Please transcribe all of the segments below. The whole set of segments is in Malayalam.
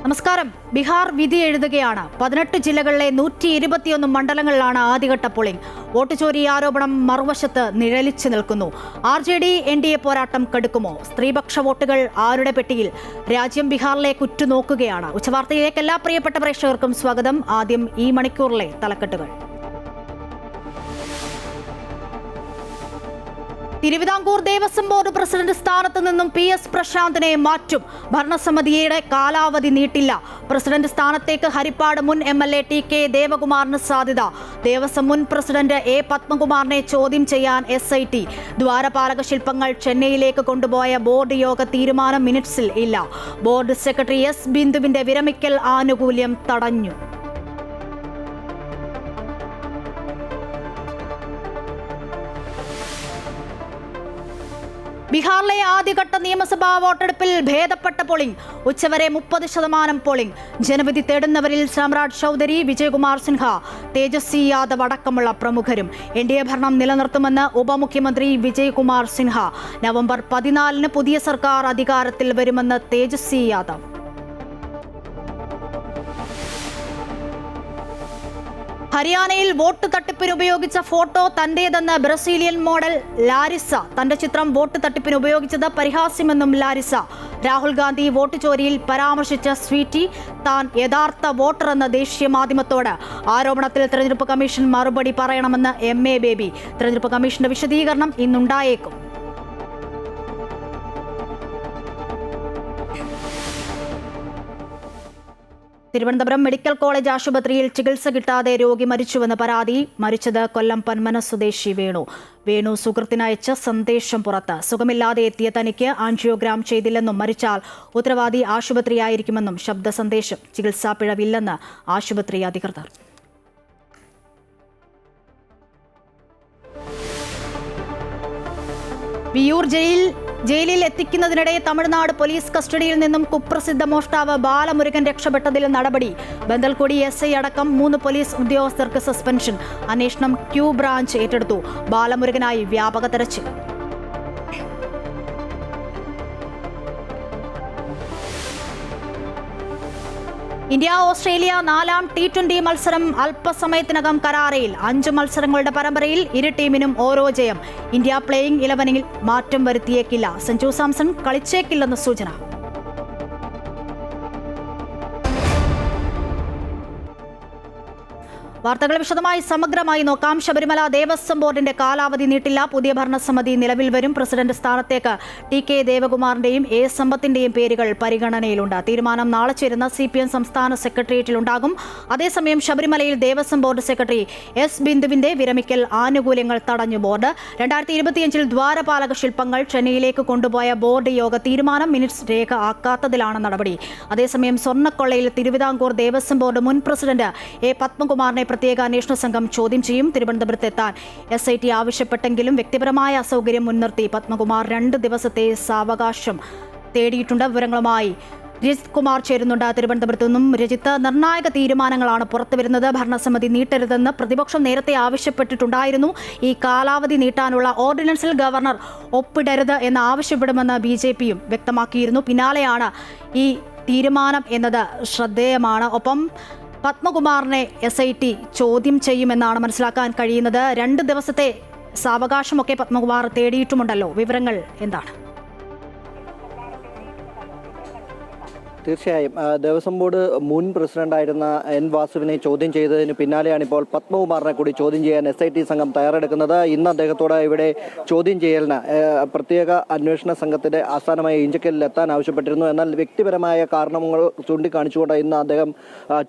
നമസ്കാരം. ബീഹാർ വിധി എഴുതുകയാണ്. 18 ജില്ലകളിലെ 121 മണ്ഡലങ്ങളിലാണ് ആദ്യഘട്ട പോളിംഗ്. വോട്ട് ചോരി ആരോപണം മറുവശത്ത് നിഴലിച്ചു നിൽക്കുന്നു. RJD NDA പോരാട്ടം കടുക്കുമോ? സ്ത്രീപക്ഷ വോട്ടുകൾ ആരുടെ പെട്ടിയിൽ? രാജ്യം ബീഹാറിലേക്ക് ഉറ്റുനോക്കുകയാണ്. ഉച്ചവാർത്തയിലേക്ക് എല്ലാ പ്രിയപ്പെട്ട പ്രേക്ഷകർക്കും സ്വാഗതം. ആദ്യം ഈ മണിക്കൂറിലെ തലക്കെട്ടുകൾ. തിരുവിതാംകൂർ ദേവസ്വം ബോർഡ് പ്രസിഡന്റ് സ്ഥാനത്ത് നിന്നും PS പ്രശാന്തിനെ മാറ്റും. ഭരണസമിതിയുടെ കാലാവധി നീട്ടില്ല. പ്രസിഡന്റ് സ്ഥാനത്തേക്ക് ഹരിപ്പാട് മുൻ MLA TK ദേവകുമാറിന് സാധ്യത. ദേവസ്വം മുൻ പ്രസിഡന്റ് A പത്മകുമാറിനെ ചോദ്യം ചെയ്യാൻ SIT. ദ്വാരപാലക ശില്പങ്ങൾ ചെന്നൈയിലേക്ക് കൊണ്ടുപോയ ബോർഡ് യോഗ തീരുമാനം മിനിറ്റ്സിൽ ഇല്ല. ബോർഡ് സെക്രട്ടറി S ബിന്ദുവിന്റെ വിരമിക്കൽ ആനുകൂല്യം തടഞ്ഞു. ബീഹാറിലെ ആദ്യഘട്ട നിയമസഭാ വോട്ടെടുപ്പിൽ ഭേദപ്പെട്ട പോളിംഗ്. ഉച്ചവരെ 30% പോളിംഗ്. ജനവിധി തേടുന്നവരിൽ സാമ്രാജ് ചൗധരി, വിജയകുമാർ സിൻഹ, തേജസ്വി യാദവ് അടക്കമുള്ള പ്രമുഖരും. NDA ഭരണം നിലനിർത്തുമെന്ന് ഉപമുഖ്യമന്ത്രി വിജയകുമാർ സിൻഹ. നവംബർ 14-ന് പുതിയ സർക്കാർ അധികാരത്തിൽ വരുമെന്ന് തേജസ്വി യാദവ്. ഹരിയാനയിൽ വോട്ട് തട്ടിപ്പിന് ഉപയോഗിച്ച ഫോട്ടോ തന്റേതെന്ന് ബ്രസീലിയൻ മോഡൽ ലാരിസ. തന്റെ ചിത്രം വോട്ട് തട്ടിപ്പിന് ഉപയോഗിച്ചത് പരിഹാസ്യമെന്നും ലാരിസ. രാഹുൽ ഗാന്ധി വോട്ട് ചോരിയിൽ പരാമർശിച്ച സ്വീറ്റി താൻ യഥാർത്ഥ വോട്ടറെന്ന ദേശീയ മാധ്യമത്തോട്. ആരോപണത്തിൽ തെരഞ്ഞെടുപ്പ് കമ്മീഷൻ മറുപടി പറയണമെന്ന് MA ബേബി. തെരഞ്ഞെടുപ്പ് കമ്മീഷന്റെ വിശദീകരണം ഇന്നുണ്ടായേക്കും. തിരുവനന്തപുരം മെഡിക്കൽ കോളേജ് ആശുപത്രിയിൽ ചികിത്സ കിട്ടാതെ രോഗി മരിച്ചുവെന്ന് പരാതി. മരിച്ചത് കൊല്ലം പന്മന സ്വദേശി വേണു സുഹൃത്തിനയച്ച സന്ദേശം പുറത്ത്. സുഖമില്ലാതെ എത്തിയ തനിക്ക് ആൻജിയോഗ്രാം ചെയ്തില്ലെന്നും മരിച്ചാൽ ഉത്തരവാദി ആശുപത്രിയായിരിക്കുമെന്നും ശബ്ദ സന്ദേശം. ചികിത്സാ പിഴവില്ലെന്ന് ആശുപത്രി അധികൃതർ. വിയൂർ ജയിലിൽ എത്തിക്കുന്നതിനിടെ തമിഴ്നാട് പോലീസ് കസ്റ്റഡിയിൽ നിന്നും കുപ്രസിദ്ധ മോഷ്ടാവ് ബാലമുരുകൻ രക്ഷപ്പെട്ടതിൽ നടപടി. ബന്തൽക്കുടി SI അടക്കം 3 പോലീസ് ഉദ്യോഗസ്ഥർക്ക് സസ്പെൻഷൻ. അന്വേഷണം Q ബ്രാഞ്ച് ഏറ്റെടുത്തു. ബാലമുരുകനായി വ്യാപക തെരച്ചിൽ. ഇന്ത്യ-ഓസ്ട്രേലിയ 4ാം T20 മത്സരം അല്പസമയത്തിനകം കരാറയിൽ. 5 മത്സരങ്ങളുടെ പരമ്പരയിൽ ഇരു ടീമിനും ഓരോ ജയം. ഇന്ത്യ പ്ലേയിംഗ് 11-ൽ മാറ്റം വരുത്തിയേക്കില്ല. സഞ്ജു സാംസൺ കളിച്ചേക്കില്ലെന്ന് സൂചന. വാർത്തകൾ വിശദമായി സമഗ്രമായി നോക്കാം. ശബരിമല ദേവസ്വം ബോർഡിന്റെ കാലാവധി നീട്ടില്ല. പുതിയ ഭരണസമിതി നിലവിൽ വരും. പ്രസിഡന്റ് സ്ഥാനത്തേക്ക് TK ദേവകുമാറിന്റെയും A സമ്പത്തിന്റെയും പേരുകൾ പരിഗണനയിലുണ്ട്. തീരുമാനം നാളെ ചേരുന്ന CPM സംസ്ഥാന സെക്രട്ടേറിയറ്റിലുണ്ടാകും. അതേസമയം ശബരിമലയിൽ ദേവസ്വം ബോർഡ് സെക്രട്ടറി S ബിന്ദുവിന്റെ വിരമിക്കൽ ആനുകൂല്യങ്ങൾ തടഞ്ഞു ബോർഡ്. 2025-ൽ ദ്വാരപാലക ശില്പങ്ങൾ ചെന്നൈയിലേക്ക് കൊണ്ടുപോയ ബോർഡ് യോഗ തീരുമാനം മിനിറ്റ്സ് രേഖ ആക്കാത്തതിലാണ് നടപടി. അതേസമയം സ്വർണ്ണക്കൊള്ളയിൽ തിരുവിതാംകൂർ ദേവസ്വം ബോർഡ് മുൻ പ്രസിഡന്റ് A പത്മകുമാറിനെ പ്രത്യേക അന്വേഷണ സംഘം ചോദ്യം ചെയ്യും. തിരുവനന്തപുരത്തെത്താൻ SIT ആവശ്യപ്പെട്ടെങ്കിലും വ്യക്തിപരമായ അസൗകര്യം മുൻനിർത്തി പത്മകുമാർ 2 ദിവസത്തെ സാവകാശം തേടിയിട്ടുണ്ട്. വിവരങ്ങളുമായി രജിത് കുമാർ ചേരുന്നുണ്ട് തിരുവനന്തപുരത്തു നിന്നും. രജിത്ത്, നിർണായക തീരുമാനങ്ങളാണ് പുറത്തുവരുന്നത്. ഭരണസമിതി നീട്ടരുതെന്ന് പ്രതിപക്ഷം നേരത്തെ ആവശ്യപ്പെട്ടിട്ടുണ്ടായിരുന്നു. ഈ കാലാവധി നീട്ടാനുള്ള ഓർഡിനൻസിൽ ഗവർണർ ഒപ്പിടരുത് എന്ന് ആവശ്യപ്പെടുമെന്ന് BJPയും വ്യക്തമാക്കിയിരുന്നു. പിന്നാലെയാണ് ഈ തീരുമാനം എന്നത് ശ്രദ്ധേയമാണ്. ഒപ്പം പത്മകുമാറിനെ SIT ചോദ്യം ചെയ്യുമെന്നാണ് മനസ്സിലാക്കാൻ കഴിയുന്നത്. 2 ദിവസത്തെ സാവകാശമൊക്കെ പത്മകുമാർ തേടിയിട്ടുമുണ്ടല്ലോ. വിവരങ്ങൾ എന്താണ്? തീർച്ചയായും ദേവസ്വം ബോർഡ് മുൻ പ്രസിഡന്റായിരുന്ന N വാസുവിനെ ചോദ്യം ചെയ്തതിന് പിന്നാലെയാണ് ഇപ്പോൾ പത്മകുമാറിനെ കൂടി ചോദ്യം ചെയ്യാൻ SIT സംഘം തയ്യാറെടുക്കുന്നത്. ഇന്ന് അദ്ദേഹത്തോട് ഇവിടെ ചോദ്യം ചെയ്യലിന് പ്രത്യേക അന്വേഷണ സംഘത്തിന്റെ ആസ്ഥാനമായ ഇഞ്ചക്കലിൽ എത്താൻ ആവശ്യപ്പെട്ടിരുന്നു. എന്നാൽ വ്യക്തിപരമായ കാരണങ്ങൾ ചൂണ്ടിക്കാണിച്ചുകൊണ്ട് ഇന്ന് അദ്ദേഹം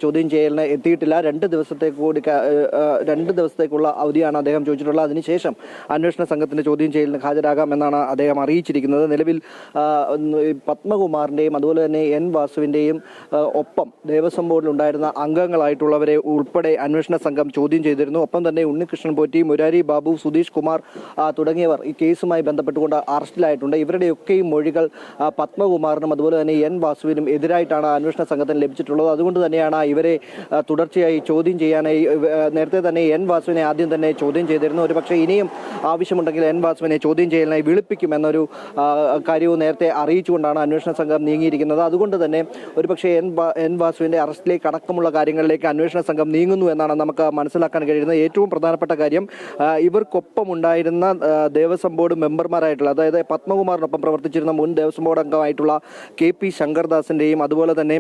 ചോദ്യം ചെയ്യലിന് എത്തിയിട്ടില്ല. 2 ദിവസത്തേക്കുള്ള അവധിയാണ് അദ്ദേഹം ചോദിച്ചിട്ടുള്ളത്. അതിനുശേഷം അന്വേഷണ സംഘത്തിന്റെ ചോദ്യം ചെയ്യലിന് ഹാജരാകാമെന്നാണ് അദ്ദേഹം അറിയിച്ചിരിക്കുന്നത്. നിലവിൽ പത്മകുമാറിന്റെയും അതുപോലെ തന്നെ N വാസുവിന്റെയും ഒപ്പം ദേവസ്വം ബോർഡിൽ ഉണ്ടായിരുന്ന അംഗങ്ങളായിട്ടുള്ളവരെ ഉൾപ്പെടെ അന്വേഷണ സംഘം ചോദ്യം ചെയ്തിരുന്നു. ഒപ്പം തന്നെ ഉണ്ണികൃഷ്ണൻ പോറ്റി, മുരാരി ബാബു, സുധീഷ് കുമാർ തുടങ്ങിയവർ ഈ കേസുമായി ബന്ധപ്പെട്ടുകൊണ്ട് അറസ്റ്റിലായിട്ടുണ്ട്. ഇവരുടെയൊക്കെയും മൊഴികൾ പത്മകുമാറിനും അതുപോലെ തന്നെ N വാസുവിനും എതിരായിട്ടാണ് അന്വേഷണ സംഘത്തിന് ലഭിച്ചിട്ടുള്ളത്. അതുകൊണ്ട് തന്നെയാണ് ഇവരെ തുടർച്ചയായി ചോദ്യം ചെയ്യാനായി നേരത്തെ തന്നെ N വാസുവിനെ ആദ്യം തന്നെ ചോദ്യം ചെയ്തിരുന്നു. ഒരുപക്ഷെ ഇനിയും ആവശ്യമുണ്ടെങ്കിൽ N വാസുവിനെ ചോദ്യം ചെയ്യലിനായി വിളിപ്പിക്കുമെന്നൊരു കാര്യവും നേരത്തെ അറിയിച്ചുകൊണ്ടാണ് അന്വേഷണ സംഘം നീങ്ങിയിരിക്കുന്നത്. അതുകൊണ്ട് തന്നെ തന്നെ ഒരുപക്ഷെ എൻ വാസുവിന്റെ അറസ്റ്റിലേക്ക് അടക്കമുള്ള കാര്യങ്ങളിലേക്ക് അന്വേഷണ സംഘം നീങ്ങുന്നു എന്നാണ് നമുക്ക് മനസ്സിലാക്കാൻ കഴിയുന്നത്. ഏറ്റവും പ്രധാനപ്പെട്ട കാര്യം ഇവർക്കൊപ്പം ഉണ്ടായിരുന്ന ദേവസ്വം ബോർഡ് മെമ്പർമാരായിട്ടുള്ള, അതായത് പത്മകുമാറിനൊപ്പം പ്രവർത്തിച്ചിരുന്ന മുൻ ദേവസ്വം ബോർഡ് അംഗമായിട്ടുള്ള KP ശങ്കർദാസിന്റെയും അതുപോലെ തന്നെ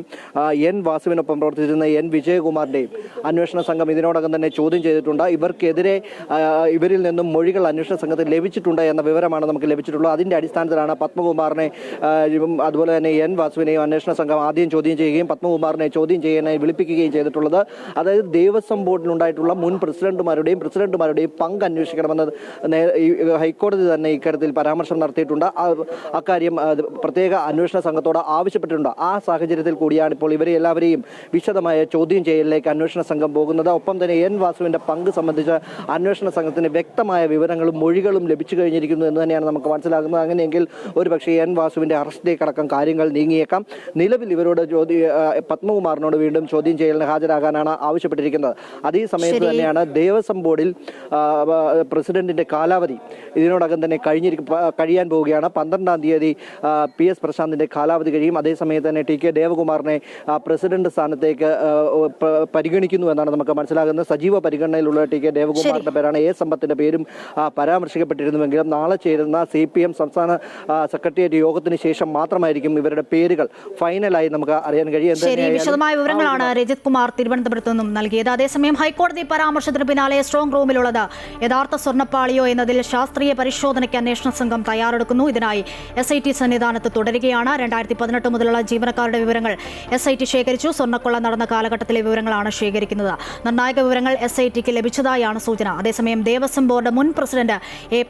എൻ വാസുവിനൊപ്പം പ്രവർത്തിച്ചിരുന്ന N വിജയകുമാറിന്റെയും അന്വേഷണ സംഘം ഇതിനോടകം തന്നെ ചോദ്യം ചെയ്തിട്ടുണ്ട്. ഇവർക്കെതിരെ ഇവരിൽ നിന്നും മൊഴികൾ അന്വേഷണ സംഘത്തിന് ലഭിച്ചിട്ടുണ്ട് എന്ന വിവരമാണ് നമുക്ക് ലഭിച്ചിട്ടുള്ളത്. അതിന്റെ അടിസ്ഥാനത്തിലാണ് പത്മകുമാറിനെ അതുപോലെ തന്നെ N വാസുവിനെയും അന്വേഷണ സംഘം ആദ്യം ചോദ്യം ചെയ്യുകയും പത്മകുമാറിനെ ചോദ്യം ചെയ്യാനായി വിളിപ്പിക്കുകയും ചെയ്തിട്ടുള്ളത്. അതായത് ദേവസ്വം ബോർഡിലുണ്ടായിട്ടുള്ള മുൻ പ്രസിഡന്റുമാരുടെയും പങ്ക് അന്വേഷിക്കണമെന്ന് ഹൈക്കോടതി തന്നെ ഇക്കാര്യത്തിൽ പരാമർശം നടത്തിയിട്ടുണ്ട്. അക്കാര്യം പ്രത്യേക അന്വേഷണ സംഘത്തോട് ആവശ്യപ്പെട്ടിട്ടുണ്ട്. ആ സാഹചര്യത്തിൽ കൂടിയാണ് ഇപ്പോൾ ഇവരെ എല്ലാവരെയും വിശദമായ ചോദ്യം ചെയ്യലിലേക്ക് അന്വേഷണ സംഘം പോകുന്നത്. ഒപ്പം തന്നെ N വാസുവിന്റെ പങ്ക് സംബന്ധിച്ച് അന്വേഷണ സംഘത്തിന് വ്യക്തമായ വിവരങ്ങളും മൊഴികളും ലഭിച്ചു കഴിഞ്ഞിരിക്കുന്നു എന്ന് തന്നെയാണ് നമുക്ക് മനസ്സിലാക്കുന്നത്. അങ്ങനെയെങ്കിൽ ഒരുപക്ഷെ N വാസുവിന്റെ അറസ്റ്റിലേക്ക് അടക്കം കാര്യങ്ങൾ നീങ്ങിയേക്കാം. നിലവിൽ ഇവരോട് പത്മകുമാറിനോട് വീണ്ടും ചോദ്യം ചെയ്യലിന് ഹാജരാകാനാണ് ആവശ്യപ്പെട്ടിരിക്കുന്നത്. അതേ സമയത്ത് തന്നെയാണ് ദേവസ്വം ബോർഡിൽ പ്രസിഡന്റിന്റെ കാലാവധി ഇതിനോടകം തന്നെ കഴിയാൻ പോവുകയാണ്. 12-ാം തീയതി PS പ്രശാന്തിന്റെ കാലാവധി കഴിയും. അതേസമയത്ത് തന്നെ TK ദേവകുമാറിനെ പ്രസിഡന്റ് സ്ഥാനത്തേക്ക് പരിഗണിക്കുന്നു എന്നാണ് നമുക്ക് മനസ്സിലാകുന്നത്. സജീവ പരിഗണനയിലുള്ള TK ദേവകുമാറിന്റെ പേരാണ്. സമ്പത്തിന്റെ പേരും പരാമർശിക്കപ്പെട്ടിരുന്നുവെങ്കിലും നാളെ ചേരുന്ന CPM സംസ്ഥാന സെക്രട്ടേറിയറ്റ് യോഗത്തിന് ശേഷം മാത്രമായിരിക്കും ഇവരുടെ പേരുകൾ ഫൈനലായി നമുക്ക് അറിയാൻ കഴിയും. വിശദമായ വിവരങ്ങളാണ് രജിത് കുമാർ തിരുവനന്തപുരത്ത് നിന്നും നൽകിയത്. അതേസമയം ഹൈക്കോടതി പരാമർശത്തിന് പിന്നാലെ സ്ട്രോങ് റൂമിലുള്ളത് യഥാർത്ഥ സ്വർണ്ണപ്പാളിയോ എന്നതിൽ ശാസ്ത്രീയ പരിശോധനയ്ക്ക് അന്വേഷണ സംഘം തയ്യാറെടുക്കുന്നു. ഇതിനായി SIT സന്നിധാനത്ത് തുടരുകയാണ്. 2018 മുതലുള്ള ജീവനക്കാരുടെ വിവരങ്ങൾ SIT ശേഖരിച്ചു. സ്വർണ്ണക്കൊള്ള നടന്ന കാലഘട്ടത്തിലെ വിവരങ്ങളാണ് ശേഖരിക്കുന്നത്. നിർണായക വിവരങ്ങൾ SITക്ക് ലഭിച്ചതായാണ് സൂചന. അതേസമയം ദേവസ്വം ബോർഡ് മുൻ പ്രസിഡന്റ്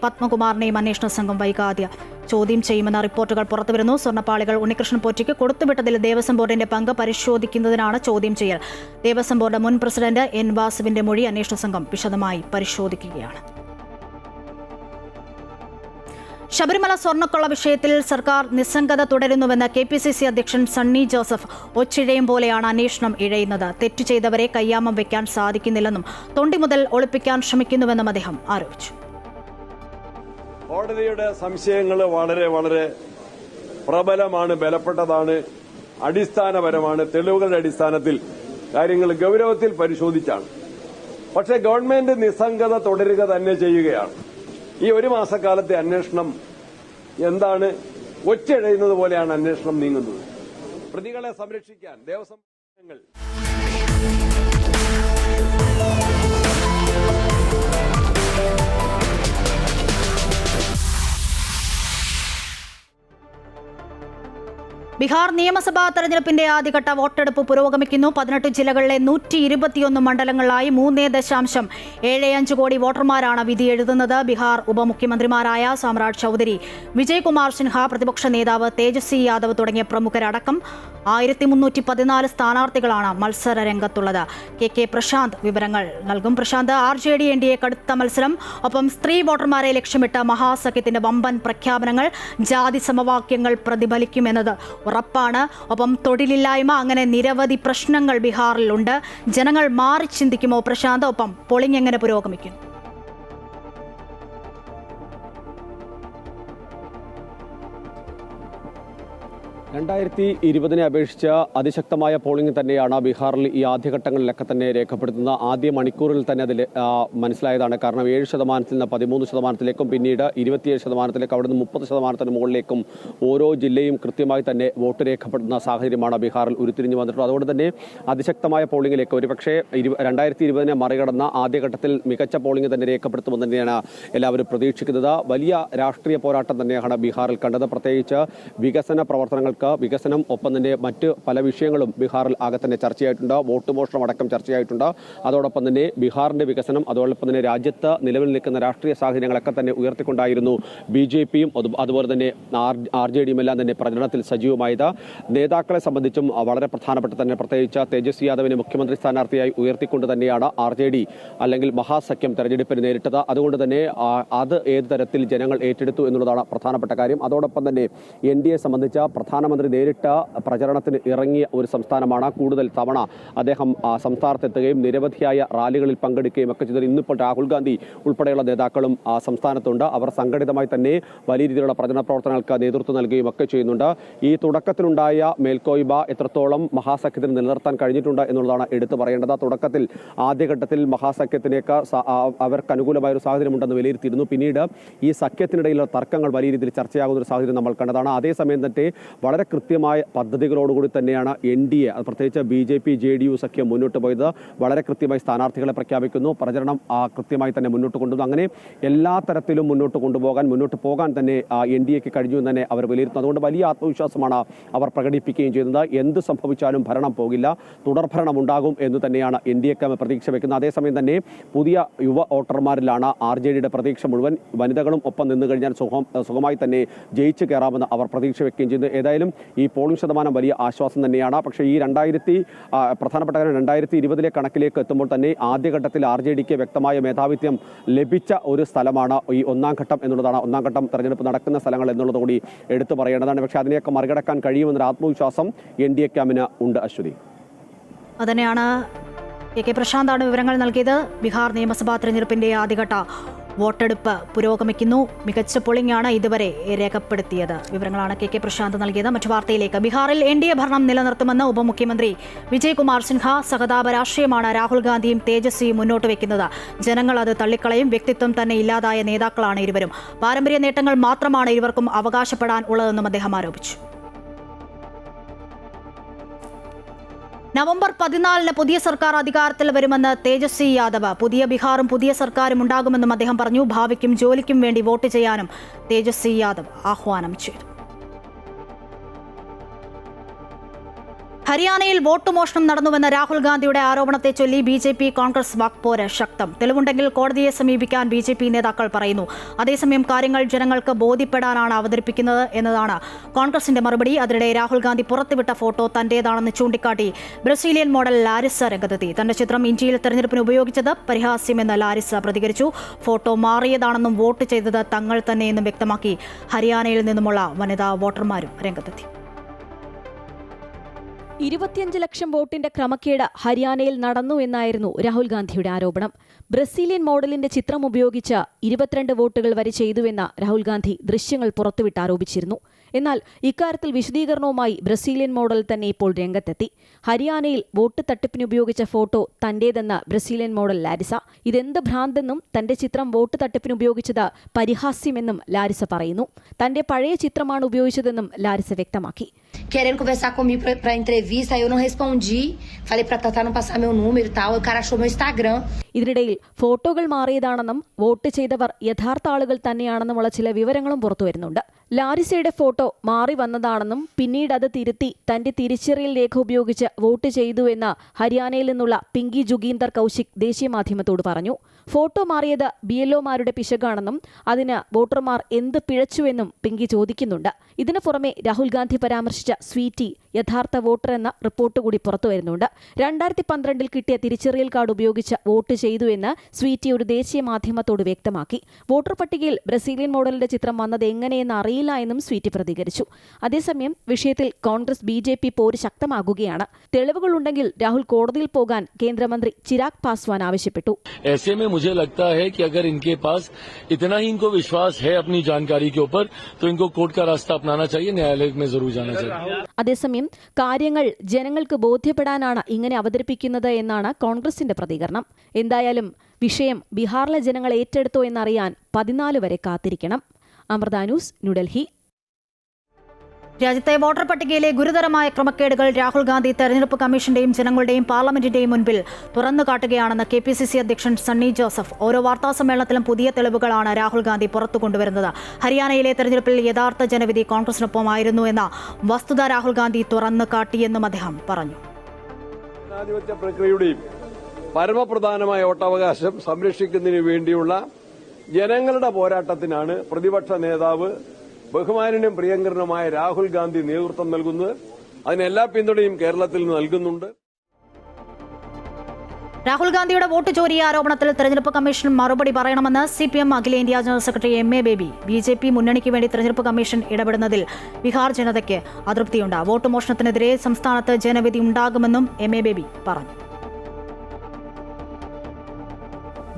പത്മകുമാറിനെയും അന്വേഷണ സംഘം വൈകാതെ ചോദ്യം ചെയ്യുമെന്ന റിപ്പോർട്ടുകൾ പുറത്തുവരുന്നു. സ്വർണ്ണപ്പാളികൾ ഉണ്ണികൃഷ്ണൻ പോറ്റിക്ക് കൊടുത്തുവിട്ടതിൽ ദേവസ്വം ബോർഡിന്റെ പങ്ക് പരിശോധിക്കുന്നതിനാണ് ചോദ്യം ചെയ്യൽ. ദേവസ്വം ബോർഡ് മുൻ പ്രസിഡന്റ് N വാസുവിന്റെ മൊഴി അന്വേഷണ സംഘം വിശദമായി പരിശോധിക്കുകയാണ്. ശബരിമല സ്വർണ്ണക്കൊള്ള വിഷയത്തിൽ സർക്കാർ നിസ്സംഗത തുടരുന്നുവെന്ന് KPCC അധ്യക്ഷൻ സണ്ണി ജോസഫ് ഒച്ചിഴയും പോലെയാണ് അന്വേഷണം ഇഴയുന്നത്. തെറ്റു ചെയ്തവരെ കയ്യാമം വെക്കാൻ സാധിക്കുന്നില്ലെന്നും തൊണ്ടി മുതൽ ഒളിപ്പിക്കാൻ ശ്രമിക്കുന്നുവെന്നും അദ്ദേഹം ആരോപിച്ചു. കോടതിയുടെ സംശയങ്ങൾ വളരെ വളരെ പ്രബലമാണ്, ബലപ്പെട്ടതാണ്, അടിസ്ഥാനപരമാണ്. തെളിവുകളുടെ അടിസ്ഥാനത്തിൽ കാര്യങ്ങൾ ഗൗരവത്തിൽ പരിശോധിച്ചാണ്. പക്ഷേ ഗവൺമെന്റ് നിസ്സംഗത തുടരുക തന്നെ ചെയ്യുകയാണ്. ഈ ഒരു മാസക്കാലത്തെ അന്വേഷണം എന്താണ്? ഒറ്റയിഴയുന്നത് പോലെയാണ് അന്വേഷണം നീങ്ങുന്നത്. പ്രതികളെ സംരക്ഷിക്കാൻ ദേവസ്വം ബീഹാർ നിയമസഭാ തെരഞ്ഞെടുപ്പിന്റെ ആദ്യഘട്ട വോട്ടെടുപ്പ് പുരോഗമിക്കുന്നു. 18 ജില്ലകളിലെ 121 മണ്ഡലങ്ങളിലായി 3.75 കോടി വോട്ടർമാരാണ് വിധി എഴുതുന്നത്. ബീഹാർ ഉപമുഖ്യമന്ത്രിമാരായ സാമ്രാജ് ചൌധരി, വിജയ്കുമാർ സിൻഹ, പ്രതിപക്ഷ നേതാവ് തേജസ്വി യാദവ് തുടങ്ങിയ പ്രമുഖരടക്കം 1314 സ്ഥാനാർത്ഥികളാണ് മത്സര രംഗത്തുള്ളത്. KK പ്രശാന്ത് വിവരങ്ങൾ നൽകും. പ്രശാന്ത്, RJD NDA കടുത്ത മത്സരം, ഒപ്പം സ്ത്രീ വോട്ടർമാരെ ലക്ഷ്യമിട്ട മഹാസഖ്യത്തിന്റെ വമ്പൻ പ്രഖ്യാപനങ്ങൾ, ജാതി സമവാക്യങ്ങൾ പ്രതിഫലിക്കുമെന്നത് ഉറപ്പാണ്. ഒപ്പം തൊഴിലില്ലായ്മ, അങ്ങനെ നിരവധി പ്രശ്നങ്ങൾ ബീഹാറിലുണ്ട്. ജനങ്ങൾ മാറി ചിന്തിക്കുമോ പ്രശാന്ത്? ഒപ്പം പോളിംഗ് എങ്ങനെ പുരോഗമിക്കും? 2020 അപേക്ഷിച്ച് അതിശക്തമായ പോളിംഗ് തന്നെയാണ് ബീഹാറിൽ ഈ ആദ്യഘട്ടങ്ങളിലൊക്കെ തന്നെ രേഖപ്പെടുത്തുന്നത്. ആദ്യ മണിക്കൂറിൽ തന്നെ അതിൽ മനസ്സിലായതാണ്. കാരണം 7% നിന്ന് 13%, പിന്നീട് 27%, അവിടെ നിന്ന് 30% മുകളിലേക്കും ഓരോ ജില്ലയും കൃത്യമായി തന്നെ വോട്ട് രേഖപ്പെടുത്തുന്ന സാഹചര്യമാണ് ബീഹാറിൽ ഉരുത്തിരിഞ്ഞു വന്നിട്ടുള്ളത്. അതുകൊണ്ട് തന്നെ അതിശക്തമായ പോളിംഗിലേക്ക് ഒരുപക്ഷെ 2020 മറികടന്ന ആദ്യഘട്ടത്തിൽ മികച്ച പോളിംഗ് തന്നെ രേഖപ്പെടുത്തുമെന്ന് തന്നെയാണ് എല്ലാവരും പ്രതീക്ഷിക്കുന്നത്. വലിയ രാഷ്ട്രീയ പോരാട്ടം തന്നെയാണ് ബീഹാറിൽ കണ്ടത്. പ്രത്യേകിച്ച് വികസന പ്രവർത്തനങ്ങൾക്ക് വികസനം, ഒപ്പം തന്നെ മറ്റ് പല വിഷയങ്ങളും ബീഹാറിൽ ആകെ തന്നെ ചർച്ചയായിട്ടുണ്ട്. വോട്ട് മോഷണം അടക്കം ചർച്ചയായിട്ടുണ്ട്. അതോടൊപ്പം തന്നെ ബീഹാറിന്റെ വികസനം, അതോടൊപ്പം തന്നെ രാജ്യത്ത് നിലവിൽ നിൽക്കുന്ന രാഷ്ട്രീയ സാഹചര്യങ്ങളൊക്കെ തന്നെ ഉയർത്തിക്കൊണ്ടായിരുന്നു BJPയും അതുപോലെ തന്നെ RJDയും എല്ലാം തന്നെ പ്രചരണത്തിൽ സജീവമായത്. നേതാക്കളെ സംബന്ധിച്ചും വളരെ പ്രധാനപ്പെട്ട തന്നെ, പ്രത്യേകിച്ച് തേജസ്വി യാദവിനെ മുഖ്യമന്ത്രി സ്ഥാനാർത്ഥിയായി ഉയർത്തിക്കൊണ്ട് തന്നെയാണ് RJD അല്ലെങ്കിൽ മഹാസഖ്യം തെരഞ്ഞെടുപ്പിന് നേരിട്ടത്. അതുകൊണ്ട് തന്നെ അത് ഏത് തരത്തിൽ ജനങ്ങൾ ഏറ്റെടുത്തു എന്നുള്ളതാണ് പ്രധാനപ്പെട്ട കാര്യം. അതോടൊപ്പം തന്നെ NDA സംബന്ധിച്ച പ്രധാനമന്ത്രി പ്രധാനമന്ത്രി നേരിട്ട് പ്രചരണത്തിന് ഇറങ്ങിയ ഒരു സംസ്ഥാനമാണ്. കൂടുതൽ തവണ അദ്ദേഹം സംസ്ഥാനത്തെത്തുകയും നിരവധിയായ റാലികളിൽ പങ്കെടുക്കുകയും ഒക്കെ ചെയ്തത്. ഇന്നിപ്പോൾ രാഹുൽ ഗാന്ധി ഉൾപ്പെടെയുള്ള നേതാക്കളും സംസ്ഥാനത്തുണ്ട്. അവർ സംഘടിതമായി തന്നെ വലിയ രീതിയിലുള്ള പ്രചരണ പ്രവർത്തനങ്ങൾക്ക് നേതൃത്വം നൽകുകയും ഒക്കെ ചെയ്യുന്നുണ്ട്. ഈ തുടക്കത്തിലുണ്ടായ മേൽക്കോയ്മ എത്രത്തോളം മഹാസഖ്യത്തിന് നിലനിർത്താൻ കഴിഞ്ഞിട്ടുണ്ട് എന്നുള്ളതാണ് എടുത്തു പറയേണ്ടത്. തുടക്കത്തിൽ ആദ്യഘട്ടത്തിൽ മഹാസഖ്യത്തിനേക്ക് അവർക്ക് അനുകൂലമായ ഒരു സാഹചര്യമുണ്ടെന്ന് വിലയിരുത്തിയിരുന്നു. പിന്നീട് ഈ സഖ്യത്തിനിടയിലുള്ള തർക്കങ്ങൾ വലിയ രീതിയിൽ ചർച്ചയാകുന്ന ഒരു സാഹചര്യം നമ്മൾ കണ്ടതാണ്. അതേസമയം തന്നെ വളരെ കൃത്യമായ പദ്ധതികളോടുകൂടി തന്നെയാണ് NDA, പ്രത്യേകിച്ച് BJP JDU സഖ്യം മുന്നോട്ട് പോയത്. വളരെ കൃത്യമായി സ്ഥാനാർത്ഥികളെ പ്രഖ്യാപിക്കുന്നു, പ്രചരണം കൃത്യമായി തന്നെ മുന്നോട്ട് കൊണ്ടുവന്നു. അങ്ങനെ എല്ലാ തരത്തിലും മുന്നോട്ട് പോകാൻ തന്നെ NDAക്ക് കഴിഞ്ഞു എന്ന് തന്നെ അവർ വിലയിരുത്തുന്നു. അതുകൊണ്ട് വലിയ ആത്മവിശ്വാസമാണ് അവർ പ്രകടിപ്പിക്കുകയും ചെയ്യുന്നത്. എന്ത് സംഭവിച്ചാലും ഭരണം പോകില്ല, തുടർഭരണം ഉണ്ടാകും എന്ന് തന്നെയാണ് NDAക്ക് പ്രതീക്ഷ വെക്കുന്നത്. അതേസമയം തന്നെ പുതിയ യുവ വോട്ടർമാരിലാണ് RJDയുടെ പ്രതീക്ഷ മുഴുവൻ. വനിതകളും ഒപ്പം നിന്ന് കഴിഞ്ഞാൽ സുഖമായി തന്നെ ജയിച്ചു കയറാമെന്ന് അവർ പ്രതീക്ഷ വെക്കുകയും ചെയ്യുന്നു. ഏതായാലും ഈ പോളിംഗ് ശതമാനം വലിയ ആശ്വാസം തന്നെയാണ്. പക്ഷേ ഈ പ്രധാനപ്പെട്ട കാര്യം 2020 കണക്കിലേക്ക് എത്തുമ്പോൾ തന്നെ ആദ്യഘട്ടത്തിൽ RJDക്ക് വ്യക്തമായ മേധാവിത്വം ലഭിച്ച ഒരു സ്ഥലമാണ് ഈ ഒന്നാം ഘട്ടം എന്നുള്ളതാണ്. ഒന്നാം ഘട്ടം തെരഞ്ഞെടുപ്പ് നടക്കുന്ന സ്ഥലങ്ങൾ എന്നുള്ളത് കൂടി എടുത്തു പറയേണ്ടതാണ്. പക്ഷേ അതിനെയൊക്കെ മറികടക്കാൻ കഴിയുമെന്നൊരു ആത്മവിശ്വാസം NDA ക്യാമ്പിന് ഉണ്ട്. അശ്വതി, അതുതന്നെയാണ് AK പ്രശാന്താണ് വിവരങ്ങൾ നൽകിയത്. ബീഹാർ നിയമസഭാ തെരഞ്ഞെടുപ്പിന്റെ ആദ്യഘട്ട വോട്ടെടുപ്പ് പുരോഗമിക്കുന്നു. മികച്ച പോളിംഗാണ് ഇതുവരെ രേഖപ്പെടുത്തിയത്. വിവരങ്ങളാണ് KK പ്രശാന്ത് നൽകിയത്. മറ്റു വാർത്തയിലേക്ക്. ബീഹാറിൽ NDA ഭരണം നിലനിർത്തുമെന്ന് ഉപമുഖ്യമന്ത്രി വിജയ് കുമാർ സിൻഹ. സഹതാപ രാഷ്ട്രീയമാണ് രാഹുൽ ഗാന്ധിയും തേജസ്വിയും മുന്നോട്ട് വയ്ക്കുന്നത്. ജനങ്ങൾ അത് തള്ളിക്കളയും. വ്യക്തിത്വം തന്നെ ഇല്ലാതായ നേതാക്കളാണ് ഇരുവരും. പാരമ്പര്യ നേട്ടങ്ങൾ മാത്രമാണ് ഇരുവർക്കും അവകാശപ്പെടാൻ ഉള്ളതെന്നും അദ്ദേഹം ആരോപിച്ചു. നവംബർ 14 പുതിയ സർക്കാർ അധികാരത്തിൽ വരുമെന്ന് തേജസ്വി യാദവ്. പുതിയ ബീഹാറും പുതിയ സർക്കാരും ഉണ്ടാകുമെന്നും അദ്ദേഹം പറഞ്ഞു. ഭാവിക്കും ജോലിക്കും വേണ്ടി വോട്ട് ചെയ്യാനും തേജസ്വി യാദവ് ആഹ്വാനം ചെയ്തു. ഹരിയാനയിൽ വോട്ട് മോഷണം നടന്നുവെന്ന രാഹുൽ ഗാന്ധിയുടെ ആരോപണത്തെ ചൊല്ലി BJP കോൺഗ്രസ് വാക്പോര് ശക്തം. തെളിവുണ്ടെങ്കിൽ കോടതിയെ സമീപിക്കാൻ BJP നേതാക്കൾ പറയുന്നു. അതേസമയം കാര്യങ്ങൾ ജനങ്ങൾക്ക് ബോധ്യപ്പെടാനാണ് അവതരിപ്പിക്കുന്നത് എന്നതാണ് കോൺഗ്രസിന്റെ മറുപടി. അതിനിടെ രാഹുൽ ഗാന്ധി പുറത്തുവിട്ട ഫോട്ടോ തന്റേതാണെന്ന് ചൂണ്ടിക്കാട്ടി ബ്രസീലിയൻ മോഡൽ ലാരിസ രംഗത്തെത്തി. തന്റെ ചിത്രം ഇന്ത്യയിൽ തെരഞ്ഞെടുപ്പിന് ഉപയോഗിച്ചത് പരിഹാസ്യമെന്ന് ലാരിസ പ്രതികരിച്ചു. ഫോട്ടോ മാറിയതാണെന്നും വോട്ട് ചെയ്തത് തങ്ങൾ തന്നെയെന്നും വ്യക്തമാക്കി ഹരിയാനയിൽ നിന്നുമുള്ള വനിതാ വോട്ടർമാരും രംഗത്തെത്തി. 25 ലക്ഷം വോട്ടിന്റെ ക്രമക്കേട് ഹരിയാനയിൽ നടന്നു എന്നായിരുന്നു രാഹുൽ ഗാന്ധിയുടെ ആരോപണം. ബ്രസീലിയൻ മോഡലിന്റെ ചിത്രം ഉപയോഗിച്ച് 22 വോട്ടുകൾ വരെ ചെയ്തുവെന്ന് രാഹുൽ ഗാന്ധി ദൃശ്യങ്ങൾ പുറത്തുവിട്ട് ആരോപിച്ചിരുന്നു. എന്നാൽ ഇക്കാര്യത്തിൽ വിശദീകരണവുമായി ബ്രസീലിയൻ മോഡൽ തന്നെ ഇപ്പോൾ രംഗത്തെത്തി. ഹരിയാനയിൽ വോട്ട് തട്ടിപ്പിന് ഉപയോഗിച്ച ഫോട്ടോ തന്റേതെന്ന് ബ്രസീലിയൻ മോഡൽ ലാരിസ. ഇതെന്ത് ഭ്രാന്തെന്നും തന്റെ ചിത്രം വോട്ട് തട്ടിപ്പിന് ഉപയോഗിച്ചത് പരിഹാസ്യമെന്നും ലാരിസ പറയുന്നു. തന്റെ പഴയ ചിത്രമാണ് ഉപയോഗിച്ചതെന്നും ലാരിസ വ്യക്തമാക്കി. Querendo conversar comigo pra entrevista, eu não respondi. Falei pra Tatá não passar meu número e tal. O cara achou meu Instagram. ഇതിനിടയിൽ ഫോട്ടോകൾ മാറിയതാണെന്നും വോട്ട് ചെയ്തവർ യഥാർത്ഥ ആളുകൾ തന്നെയാണെന്നുമുള്ള ചില വിവരങ്ങളും പുറത്തുവരുന്നുണ്ട്. ലാരിസയുടെ ഫോട്ടോ മാറി വന്നതാണെന്നും പിന്നീട് അത് തിരുത്തി തന്റെ തിരിച്ചറിയൽ രേഖ ഉപയോഗിച്ച് വോട്ട് ചെയ്തുവെന്ന് ഹരിയാനയിൽ നിന്നുള്ള പിങ്കി ജുഗീന്ദർ കൗശിക് ദേശീയ മാധ്യമത്തോട് പറഞ്ഞു. ഫോട്ടോ മാറിയത് BLOമാരുടെ പിശകാണെന്നും അതിന് വോട്ടർമാർ എന്ത് പിഴച്ചുവെന്നും പിങ്കി ചോദിക്കുന്നുണ്ട്. ഇതിനു പുറമെ രാഹുൽ ഗാന്ധി പരാമർശിച്ച സ്വീറ്റി യഥാർത്ഥ വോട്ടർ എന്ന റിപ്പോർട്ട് കൂടി പുറത്തുവരുന്നുണ്ട്. 2012 കിട്ടിയ തിരിച്ചറിയൽ കാർഡ് ഉപയോഗിച്ച് വോട്ട് ചെയ്തുവെന്ന് സ്വീറ്റി ഒരു ദേശീയ മാധ്യമത്തോട് വ്യക്തമാക്കി. വോട്ടർ പട്ടികയിൽ ബ്രസീലിയൻ മോഡലിന്റെ ചിത്രം വന്നത് എങ്ങനെയെന്ന് അറിയില്ല എന്നും സ്വീറ്റി പ്രതികരിച്ചു. അതേസമയം വിഷയത്തിൽ കോൺഗ്രസ് BJP പോര് ശക്തമാകുകയാണ്. തെളിവുകളുണ്ടെങ്കിൽ രാഹുൽ കോടതിയിൽ പോകാൻ കേന്ദ്രമന്ത്രി ചിരാഗ് പാസ്വാൻ ആവശ്യപ്പെട്ടു. मुझे लगता है कि अगर इनके पास इतना ही इनको विश्वास है अपनी जानकारी के ऊपर तो इनको कोर्ट का रास्ता अपनाना चाहिए, न्यायालय में जरूर जाना चाहिए. അതേസമയം കാര്യങ്ങൾ ജനങ്ങൾക്ക് ബോധ്യപ്പെടാനാണ് ഇങ്ങനെ അവതരിപ്പിക്കുന്നത് എന്നാണ് കോൺഗ്രസിന്റെ പ്രതികരണം. എന്തായാലും വിഷയം ബീഹാറിലെ ജനങ്ങൾ ഏറ്റെടുത്തോ എന്നറിയാൻ 14 വരെ കാത്തിരിക്കണം. അമൃത ന്യൂസ്, ന്യൂഡൽഹി. രാജ്യത്തെ വോട്ടർ പട്ടികയിലെ ഗുരുതരമായ ക്രമക്കേടുകൾ രാഹുൽ ഗാന്ധി തെരഞ്ഞെടുപ്പ് കമ്മീഷന്റെയും ജനങ്ങളുടെയും പാർലമെന്റിന്റെയും മുൻപിൽ തുറന്നു കാട്ടുകയാണെന്ന് KPCC അധ്യക്ഷൻ സണ്ണി ജോസഫ്. ഓരോ വാർത്താസമ്മേളനത്തിലും പുതിയ തെളിവുകളാണ് രാഹുൽ ഗാന്ധി പുറത്തു കൊണ്ടുവരുന്നത്. ഹരിയാനയിലെ തെരഞ്ഞെടുപ്പിൽ യഥാർത്ഥ ജനവിധി കോൺഗ്രസിനൊപ്പമായിരുന്നു എന്ന വസ്തുത രാഹുൽ ഗാന്ധി തുറന്നു കാട്ടിയെന്നും അദ്ദേഹം പറഞ്ഞു. ജനാധിപത്യ പ്രക്രിയയുടെയും പരമപ്രധാനമായ വോട്ടവകാശം സംരക്ഷിക്കുന്നതിന് വേണ്ടിയുള്ള ജനങ്ങളുടെ പോരാട്ടത്തിനാണ് പ്രതിപക്ഷ നേതാവ് ബഹുമാനനും പ്രിയങ്കരനുമായ രാഹുൽ ഗാന്ധി നേതൃത്വം നൽകുന്നത്. അതിന് എല്ലാ പിന്തുണയും കേരളത്തിൽ നിന്ന് നൽകുന്നുണ്ട്. രാഹുൽ ഗാന്ധിയുടെ വോട്ട് ചോരി ആരോപണത്തിൽ തെരഞ്ഞെടുപ്പ് കമ്മീഷൻ മറുപടി പറയണമെന്ന് CPM അഖിലേന്ത്യാ general secretary MA baby. BJP മുന്നണിക്ക് വേണ്ടി തെരഞ്ഞെടുപ്പ് കമ്മീഷൻ ഇടപെടുന്നതിൽ ബീഹാർ ജനതയ്ക്ക് അതൃപ്തിയുണ്ട്. വോട്ട് മോഷണത്തിനെതിരെ സംസ്ഥാനത്ത് ജനവിധി ഉണ്ടാകുമെന്നും MA ബേബി പറഞ്ഞു.